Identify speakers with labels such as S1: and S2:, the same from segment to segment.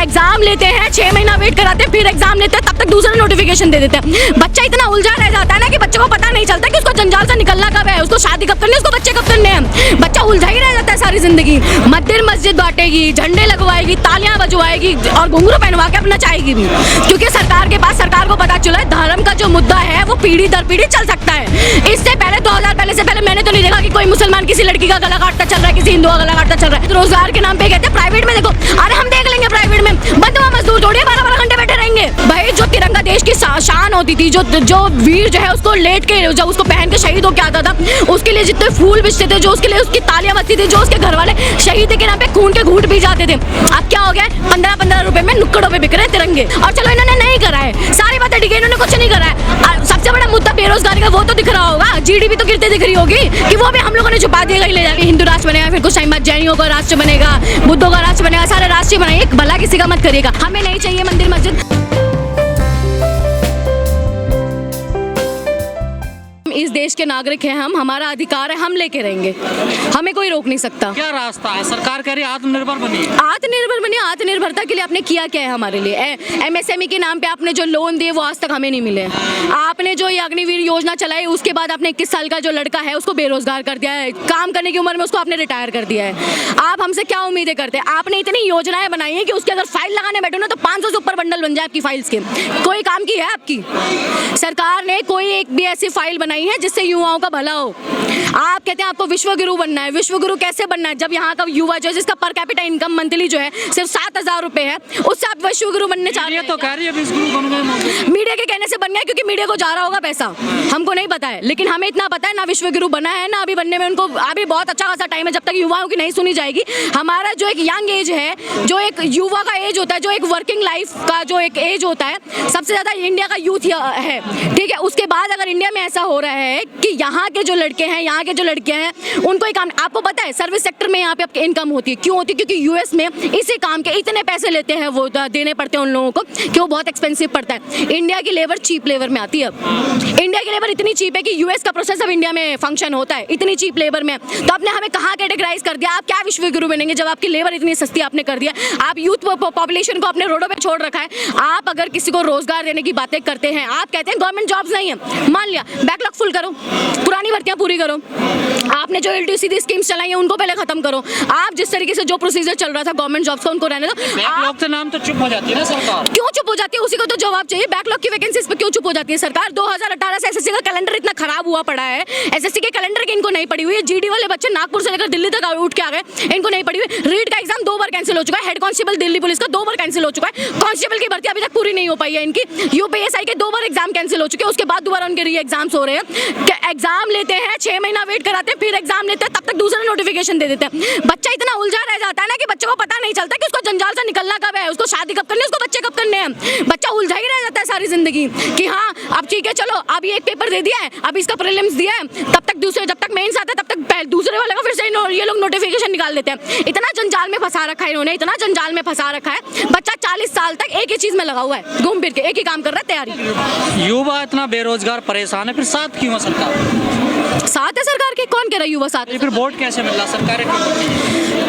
S1: Exam लेते हैं, 6 महीना वेट कराते हैं, फिर एग्जाम लेते हैं, तब तक दूसरा नोटिफिकेशन दे देते हैं। बच्चा इतना उलझा रह जाता है ना कि बच्चे को पता नहीं चलता कि उसको जंजाल से निकलना कब है, उसको शादी कब करनी है, उसको बच्चे कब करने हैं। बच्चा उलझा ही रह जाता है सारी जिंदगी। मंदिर मस्जिद बांटेगी, झंडे लगवाएगी, तालियां बजवाएगी और घुंघरू पहनवा के अपना चाहेगी भी, क्योंकि सरकार के पास, सरकार को पता चला है धर्म का जो मुद्दा है वो पीढ़ी दर पीढ़ी चल सकता है। इससे पहले 2000 पहले से पहले मैंने तो नहीं देखा कि कोई मुसलमान किसी लड़की का गला काटता चल रहा है, किसी हिंदू का गला काटता चल रहा है। तो रोजगार के नाम पे कहते हैं प्राइवेट में देखो, अरे हम देख लेंगे प्राइवेट में, बंधुआ मजदूर थोड़ी 12-12 घंटे बैठे रहेंगे। भाई जो तिरंगा देश की शान होती थी, जो वीर जो है उसको लेट के, जब उसको पहन के शहीद होके आता था, उसके लिए जितने फूल बिछते थे, जो उसके लिए उसकी तालियां बजती थी, जो उसके घर वाले शहीद के नाम पे खून के घूंट पी जाते थे। अब क्या हो गया, 15-15 रुपए में नुक्कड़ों पे बिक रहे तिरंगे। और चलो इन्होंने नहीं करा है, सारी बातें ठीक है, इन्होंने कुछ नहीं करा है। सबसे बड़ा मुद्दा बेरोजगारी का वो तो दिख रहा होगा, जीडीपी तो गिरते दिख रही होगी कि वो भी हम लोगों ने छुपा दिया, ले जाके हिंदू राष्ट्र बनेगा, फिर कुछ टाइम बाद जैनियों का राष्ट्र बनेगा, बुद्धों का राष्ट्र बनेगा, सारे राष्ट्र बनाइए, भला किसी का मत करिएगा। हमें नहीं चाहिए मंदिर मस्जिद। इस देश के नागरिक हैं हम, हमारा अधिकार है, हम लेके रहेंगे, हमें कोई रोक नहीं सकता।
S2: क्या रास्ता है? सरकार कह रही है आत्मनिर्भर बनिए।
S1: आत्मनिर्भर बनिए, आत्मनिर्भरता के लिए आपने किया क्या है हमारे लिए? एमएसएमई के नाम पे आपने जो लोन दिए वो आज तक हमें नहीं मिले। आपने जो ये अग्निवीर योजना चलाई, उसके बाद आपने 21 साल का जो लड़का है उसको बेरोजगार कर दिया है, काम करने की उम्र में उसको आपने रिटायर कर दिया है। आप हमसे क्या उम्मीदें करते हैं? आपने इतनी योजनाएं बनाई है कि उसके अगर फाइल लगाने बैठो ना तो 500 से ऊपर बंडल बन जाए आपकी फाइल्स के। कोई काम की है आपकी सरकार ने? कोई एक भी ऐसी फाइल बनाई है जिससे युवाओं का भला हो? आप कहते हैं आपको विश्व गुरु बनना है। विश्व गुरु कैसे बनना है जब यहाँ का युवा जो है, जिसका पर कैपिटा इनकम मंथली जो है सिर्फ 7000 रुपए है, उससे आप विश्व गुरु बनने चाह रहे हैं?
S2: तो कह रही है विश्व गुरु बन गए।
S1: मीडिया के कहने से बन गया, क्योंकि मीडिया को जा रहा होगा पैसा, हमको नहीं पता है, लेकिन हमें इतना पता है ना विश्व गुरु बना है ना अभी बनने में उनको अभी बहुत अच्छा खासा टाइम है, जब तक युवाओं की नहीं सुनी जाएगी। हमारा जो एक यंग एज है, जो एक युवा का एज होता है, जो एक वर्किंग लाइफ का जो एक एज होता है, सबसे ज्यादा इंडिया का यूथ है, ठीक है। उसके बाद अगर इंडिया में ऐसा हो रहा है कि यहाँ के जो लड़के हैं, यहाँ के जो लड़कियां हैं, उनको ही काम, आपको पता है सर्विस सेक्टर में यहाँ पे आपकी इनकम होती है, क्यों होती है? क्योंकि यूएस में इसी काम के इतने पैसे लेते हैं, वो देने पड़ते हैं उन लोगों को कि वो बहुत एक्सपेंसिव पड़ता है। इंडिया की लेबर चीप लेबर में आती है। इंडिया की लेबर इतनी चीप है कि यूएस का प्रोसेस अब इंडिया में फंक्शन होता है, इतनी चीप लेबर में। तो आपने हमें कहाँ कैटेगराइज कर दिया? आप क्या विश्व गुरु बनेंगे जब आपकी लेबर इतनी सस्ती आपने कर दिया? आप यूथ पॉपुलेशन को अपने रोडों पे छोड़ रखा है। आप अगर किसी को रोजगार देने की बातें करते हैं, आप कहते हैं गवर्नमेंट जॉब्स नहीं है, मान लिया बैकलॉग फुल करो, पुरानी भर्तियां पूरी करो, आपने जो एलटीसी स्कीम्स चलाई हैं उनको पहले खत्म करो। आप जिस तरीके से जो प्रोसीजर चल रहा था गवर्नमेंट जॉब्स का उनको रहने दो।
S2: बैकलॉग के नाम तो चुप हो जाती है ना सरकार।
S1: क्यों चुप हो जाती है? उसी को तो जवाब चाहिए। बैकलॉग की वैकेंसीज पे क्यों चुप हो जाती है सरकार? 2018 से एसएससी का कैलेंडर इतना खराब हुआ पड़ा है, एसएससी के कैलेंडर की इनको नहीं पड़ी हुई है। जीडी वाले बच्चे नागपुर से लेकर दिल्ली तक उठ के आ गए, इनको नहीं पड़ी हुई। रीड का एग्जाम 2 बार कैंसिल हो चुका है, हेड कांस्टेबल दिल्ली पुलिस का 2 बार कैंसिल हो चुका है, कांस्टेबल की भर्ती अभी तक पूरी नहीं हो पाई है इनकी। यूपीएसआई के 2 बार एग्जाम कैंसिल हो चुके हैं, उसके बाद दोबारा उनके री एग्जाम्स हो रहे हैं। एग्जाम लेते हैं, 6 महीना वेट कराते हैं, फिर एग्जाम लेते हैं, तब तक दूसरा नोटिफिकेशन दे देते हैं। बच्चा इतना उलझा रह जाता है ना कि बच्चे को पता नहीं चलता कि उसको जंजाल से निकलना कब है, उसको शादी कब करनी है, उसको बच्चे कब करने हैं। बच्चा उलझा ही रह जाता है सारी जिंदगी कि हाँ अब ठीक है, चलो अब ये एक पेपर दे दिया है, अब इसका प्रीलिम्स दिया है, तब तक दूसरे, जब तक मेंस आता है तब तक दूसरे वाले का फिर से ये लोग नोटिफिकेशन निकाल देते हैं। इतना जंजाल में फंसा रखा है इन्होंने, इतना जंजाल में फंसा रखा है। बच्चा 40 साल तक एक ही चीज में लगा हुआ है, घूम फिर के एक ही काम कर रहा है, तैयारी।
S2: युवा इतना बेरोजगार परेशान है, फिर साथ क्यों है सरकार?
S1: साथ है सरकार के? कौन कह रहा है युवा साथ?
S2: फिर वोट कैसे मिला सरकार?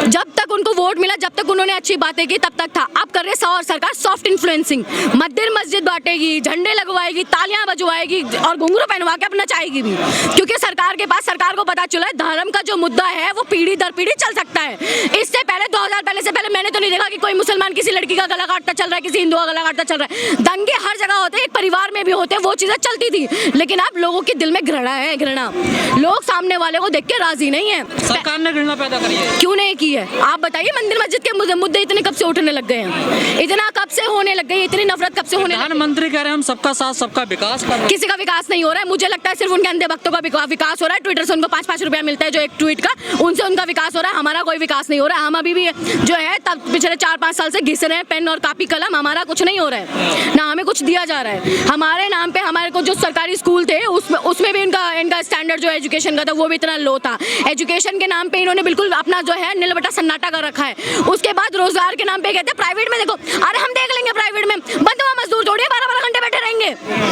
S1: जब तक उनको वोट मिला, जब तक उन्होंने अच्छी बातें की, तब तक था। अब कर रहे सरकार सॉफ्ट इन्फ्लुएंसिंग, मंदिर मस्जिद बांटेगी, झंडे लगवाएगी, तालियां बजवाएगी और घुंघरू पहनवा के अपना चाहेगी भी, क्योंकि सरकार के पास, सरकार को पता चला है धर्म का जो मुद्दा है वो पीढ़ी दर पीढ़ी चल सकता है। इससे पहले 2000 पहले से पहले मैंने तो नहीं देखा कि कोई मुसलमान किसी लड़की का गला काटता चल रहा है, किसी हिंदू का गला काटता चल रहा है। दंगे हर जगह होते हैं, एक परिवार में भी होते हैं, वो चीजें चलती थी। लेकिन अब लोगों के दिल में घृणा है, घृणा। लोग सामने वाले को देख के राजी नहीं है।
S2: सरकार ने घृणा पैदा करी है,
S1: क्यों नहीं की है? आप बताइए। मंदिर मस्जिद के मुद्दे इतने कब से उठने लग गए हैं? इतना कब से होने लग गई? इतनी नफरत कब से होने लग गई?
S2: प्रधानमंत्री कह रहे हैं हम सबका साथ सबका विकास कर रहे हैं।
S1: किसी का विकास नहीं हो रहा है। मुझे लगता है सिर्फ उनके अंधे भक्तों का विकास हो रहा है। ट्विटर से उनको 5-5 रुपया मिलता है जो एक ट्वीट का, उनसे उनका विकास हो रहा है। हमारा कोई विकास नहीं हो रहा है। हम अभी भी जो है तब पिछले 4-5 साल से घिस रहे हैं पेन और कापी कलम, हमारा कुछ नहीं हो रहा है, ना हमें कुछ दिया जा रहा है। हमारे नाम पे हमारे को जो सरकारी स्कूल थे उसमें भी इनका स्टैंडर्ड जो एजुकेशन का था वो भी इतना लो था। एजुकेशन के नाम पे इन्होंने बिल्कुल अपना जो है नील बटा सन्नाटा कर रखा है। उसके बाद रोजगार के नाम पे कहते हैं प्राइवेट में देखो, अरे हम देख लेंगे प्राइवेट में, बंधुआ मजदूर थोड़ी 12-12 घंटे बैठे रहेंगे।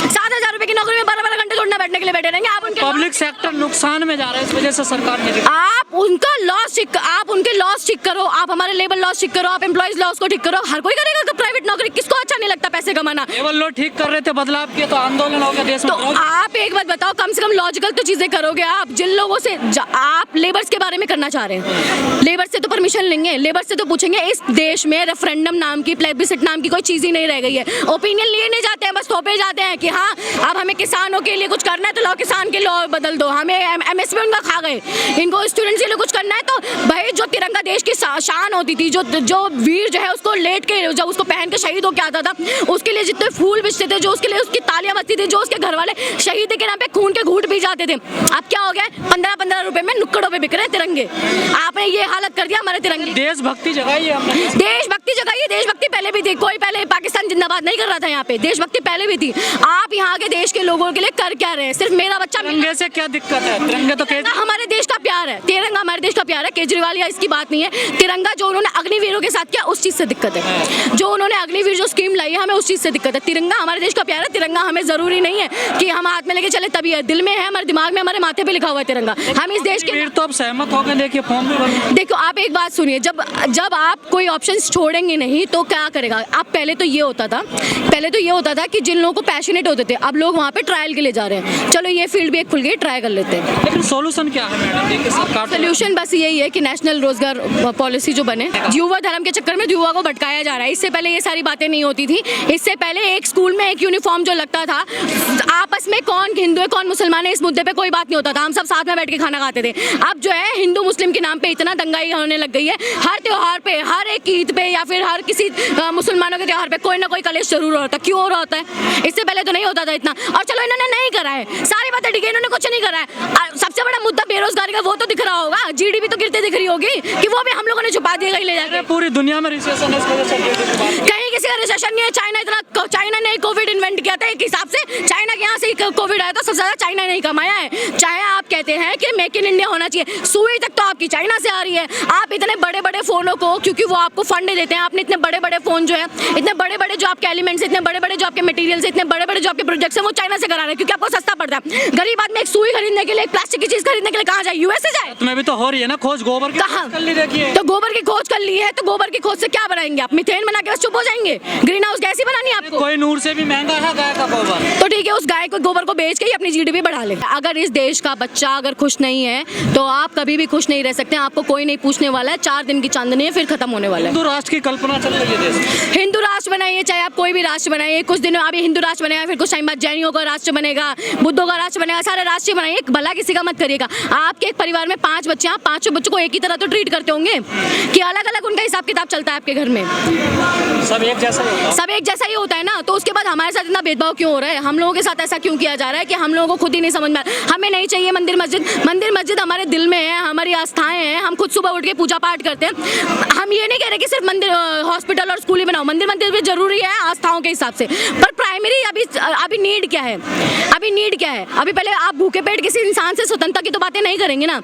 S1: 7000 रुपए की नौकरी में 12-12 घंटे थोड़ी ना बैठने के लिए बैठे रहेंगे। आप उनके
S2: पब्लिक सेक्टर नुकसान में जा रहा है, इस वजह से सरकार ने
S1: आप उनका लॉस ठीक, आप उनके लॉस ठीक करो, आप हमारे लेबर लॉस ठीक करो, आप एम्प्लॉइज लॉस को ठीक करो। हर कोई करेगा नौकरी, किसको अच्छा नहीं लगता पैसे कमाना?
S2: केवल लोग ठीक कर रहे थे, बदलाव किए तो आंदोलन हो गया देश में।
S1: तो आप एक बात बताओ, कम से कम लॉजिकल तो चीजें करोगे आप। जिन लोगों से आप लेबर्स के बारे में करना चाह रहे हैं, लेबर से तो परमिशन लेंगे, लेबर से तो पूछेंगे। इस देश में रेफरेंडम नाम की, प्लेबिसिट नाम की कोई चीज ही नहीं रह गई है। ओपिनियन लिए नहीं जाते हैं, बस थोपे जाते हैं कि हाँ अब हमें किसानों के लिए कुछ करना है तो लो किसान के लॉ बदल दो। हमें एमएसपी उनका खा गए, इनको स्टूडेंट्स के लिए कुछ करना है तो भाई जो तिरंगा देश की शान होती थी, जो वीर जो है उसको लेट के, जब उसको पहन के शहीद होके आता था, उसके लिए जितने फूल बिछते थे, जो उसके लिए उसकी तालियां बजती थी, जो उसके घर वाले शहीद के नाम पे खून के घूंट पी जाते थे, अब क्या हो गया? 15-15 रुपए में नुक्कड़ों पे बिक रहे तिरंगे। आपने ये हालत कर दिया हमारे तिरंगे।
S2: देशभक्ति जगाई है हमने,
S1: देशभक्ति जगाई है। देशभक्ति पहले भी थी, कोई पहले पाकिस्तान जिंदाबाद नहीं कर रहा था यहाँ पे, देशभक्ति पहले भी थी। आप यहाँ के देश के लोगों के लिए कर क्या रहे हैं? सिर्फ मेरा बच्चा,
S2: तिरंगे से क्या दिक्कत है? तिरंगे तो
S1: हमारे देश का प्यार है, तिरंगा हमारे देश का प्यार है। केजरीवाल या इसकी बात नहीं है, तिरंगा जो उन्होंने अग्निवीरों के साथ किया उस चीज से दिक्कत है। जो उन्होंने अग्निवीर जो स्कीम लाई है, हमें उस चीज से दिक्कत है। तिरंगा हमारे देश का प्यार है, तिरंगा हमें जरूरी नहीं है कि हम हाथ में लेके चले तभी है, दिल में है, हमारे दिमाग में, हमारे माथे पे लिखा हुआ है तिरंगा। हम इस देश के,
S2: तो अब सहमत हो गए, देखिए फॉर्म भी भर।
S1: देखो आप एक बात सुनिए, जब आप कोई ऑप्शंस छोड़ेंगे नहीं तो क्या करेगा आप? पहले तो ये होता था कि जिन लोगों को पैशनेट होते थे, अब लोग वहाँ पे ट्रायल के लिए जा रहे हैं। चलो ये फील्ड भी एक खुल गई, ट्राई कर लेते हैं।
S2: लेकिन सॉल्यूशन क्या है मैडम? देखिए सरकार,
S1: सोल्यूशन बस यही है कि नेशनल रोजगार पॉलिसी जो बने, युवा धर्म के चक्कर में युवा को भटकाया जा रहा है। इससे पहले ये सारी बातें नहीं होती थी। इससे पहले एक स्कूल में एक यूनिफॉर्म जो लगता था, आपस में कौन हिंदू है कौन मुसलमान है इस मुद्दे पे कोई बात नहीं होता था, हम सब साथ में बैठ के खाना खाते थे। अब जो है हिंदू मुस्लिम के नाम पे इतना दंगाई होने लग गई है। हर त्योहार पे, हर एक ईद पे या फिर हर किसी मुसलमानों के त्योहार पे कोई ना कोई कलेश जरूर होता है। क्यों हो रहा होता है? इससे पहले तो नहीं होता था इतना। और चलो इन्होंने नहीं करा है, सारी बातें ठीक है, इन्होंने कुछ नहीं करा है। सबसे बड़ा मुद्दा बेरोजगारी का वो तो दिख रहा होगा, जीडीपी तो गिरते दिख रही होगी कि वो भी हम लोगों ने छुपा दिया कहीं ले जाके।
S2: पूरी दुनिया में रिसेशन है, इस वजह से
S1: कहीं किसी का रिसेशन नहीं है। चाइना ने कोविड इन्वेंट किया था, एक हिसाब से चाइना के यहाँ से कोविड आया तो सबसे ज्यादा चाइना ने ही कमाया है। चाहे आप कहते हैं कि मेक इन इंडिया होना चाहिए, सुई तक तो आपकी चाइना से आ रही है। आप इतने बड़े बड़े फोनों को, क्योंकि वो आपको फंड देते हैं, आपने इतने बड़े बड़े फोन जो है, इतने बड़े बड़े जो आपके एलिमेंट्स, इतने बड़े बड़े जो आपके मटेरियल्स, इतने बड़े बड़े जो आपके प्रोजेक्ट्स हैं, वो चाइना से करा रहे हैं क्योंकि आपको सस्ता पड़ता है। गरीब आदमी एक सुई खरीदने के लिए, एक प्लास्टिक की चीज खरीदने के लिए कहाँ जाए? यूएसए जाए?
S2: तुम्हें भी तो हो रही है ना खोज, गोबर की
S1: कहाँ?
S2: कर ली देखिए।
S1: तो गोबर की खोज कर ली है, तो गोबर की खोज से क्या बनाएंगे आप? मीथेन बना के बस चुप हो जाएंगे? ग्रीन हाउस गैस ही बनानी है आपको?
S2: कोई नूर से भी महंगा है गाय का गोबर।
S1: तो ठीक है, उस गाय को गोबर को बेच के ही अपनी जीडीपी बढ़ा ले। अगर इस देश का बच्चा अगर खुश नहीं है तो आप कभी भी खुश नहीं रह सकते। आपको कोई नहीं पूछने वाला है, 4 दिन की चांदनी है, फिर खत्म होने वाला है।
S2: हिंदू राष्ट्र की कल्पना चल रही है देश।
S1: हिंदू राष्ट्र बनाइए, चाहे आप कोई भी राष्ट्र बनाइए। कुछ दिनों अभी हिंदू राष्ट्र बनेगा, फिर कुछ टाइम बाद जैनियों का राष्ट्र बनेगा, बुद्धों का राष्ट्र बनेगा, सारे राष्ट्र बनाइए। भला किसी का मत करिएगा। आपके एक परिवार में 5 बच्चे हैं, 5 बच्चों को एक ही तरह तो ट्रीट करते होंगे कि अलग अलग उनका हिसाब किताब चलता है आपके घर में?
S2: सब एक जैसा ही होता है।
S1: सब एक जैसा ही होता है ना। तो उसके बाद हमारे साथ इतना भेदभाव क्यों हो रहा है? हम लोगों के साथ ऐसा क्यों किया जा रहा है कि हम लोगों को खुद ही नहीं समझ में आ रहा। हमें नहीं चाहिए मंदिर मस्जिद। मंदिर मस्जिद हमारे दिल में है, हमारी आस्थाएं हैं, हम खुद सुबह उठ के पूजा पाठ करते हैं। हम ये नहीं कह रहे कि सिर्फ मंदिर, हॉस्पिटल और स्कूल ही बनाओ। मंदिर भी जरूरी है आस्थाओं के हिसाब से, पर प्राइमरी अभी नीड क्या है? अभी पहले आप भूखे पेट किसी इंसान से स्वतंत्रता की तो बातें नहीं करेंगे ना।